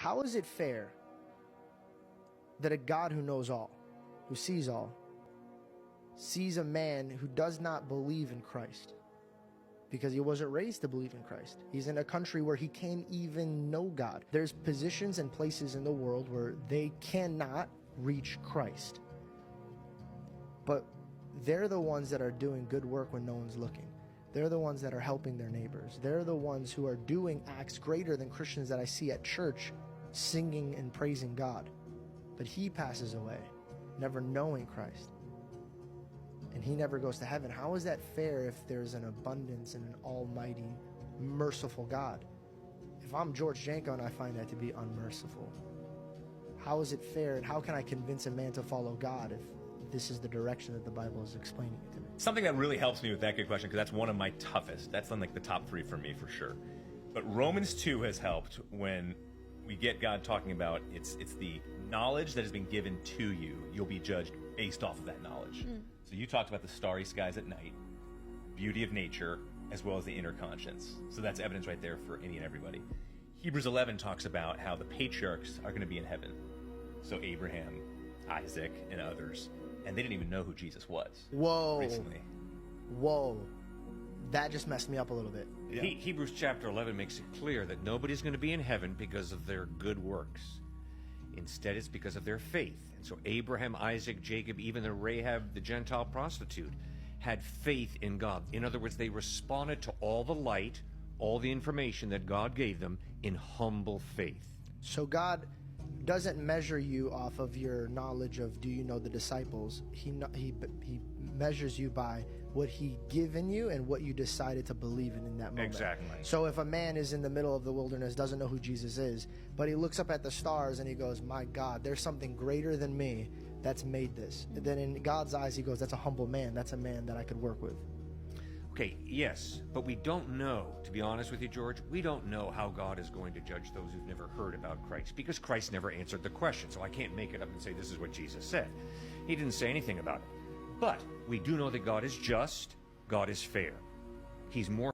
How is it fair that a God who knows all, who sees all, sees a man who does not believe in Christ because he wasn't raised to believe in Christ? He's in a country where he can't even know God. There's positions and places in the world where they cannot reach Christ. But they're the ones that are doing good work when no one's looking. They're the ones that are helping their neighbors. They're the ones who are doing acts greater than Christians that I see at church, singing and praising God. But he passes away, never knowing Christ. And he never goes to heaven. How is that fair if there's an abundance and an almighty, merciful God? If I'm George Janko and I find that to be unmerciful, how is it fair, and how can I convince a man to follow God if this is the direction that the Bible is explaining it to me? Something that really helps me with that good question, because that's one of my toughest. That's on like the top 3 for me for sure. But Romans 2 has helped when we get God talking about it's the knowledge that has been given to you. You'll be judged based off of that knowledge. So you talked about the starry skies at night, beauty of nature, as well as the inner conscience. So that's evidence right there for any and everybody. Hebrews 11 talks about how the patriarchs are going to be in heaven. So Abraham, Isaac, and others. And they didn't even know who Jesus was. Whoa. Recently. Whoa. That just messed me up a little bit. Yeah. Hebrews chapter 11 makes it clear that nobody's going to be in heaven because of their good works. Instead, it's because of their faith. And so Abraham, Isaac, Jacob, even the Rahab, the Gentile prostitute, had faith in God. In other words, they responded to all the light, all the information that God gave them in humble faith. So God doesn't measure you off of your knowledge of, do you know the disciples? He measures you by what he given you and what you decided to believe in that moment. Exactly. So if a man is in the middle of the wilderness, doesn't know who Jesus is, but he looks up at the stars and he goes, my God, there's something greater than me that's made this. Then in God's eyes, he goes, that's a humble man. That's a man that I could work with. Okay, yes, but we don't know, to be honest with you, George, we don't know how God is going to judge those who've never heard about Christ, because Christ never answered the question, so I can't make it up and say this is what Jesus said. He didn't say anything about it. But we do know that God is just, God is fair. He's more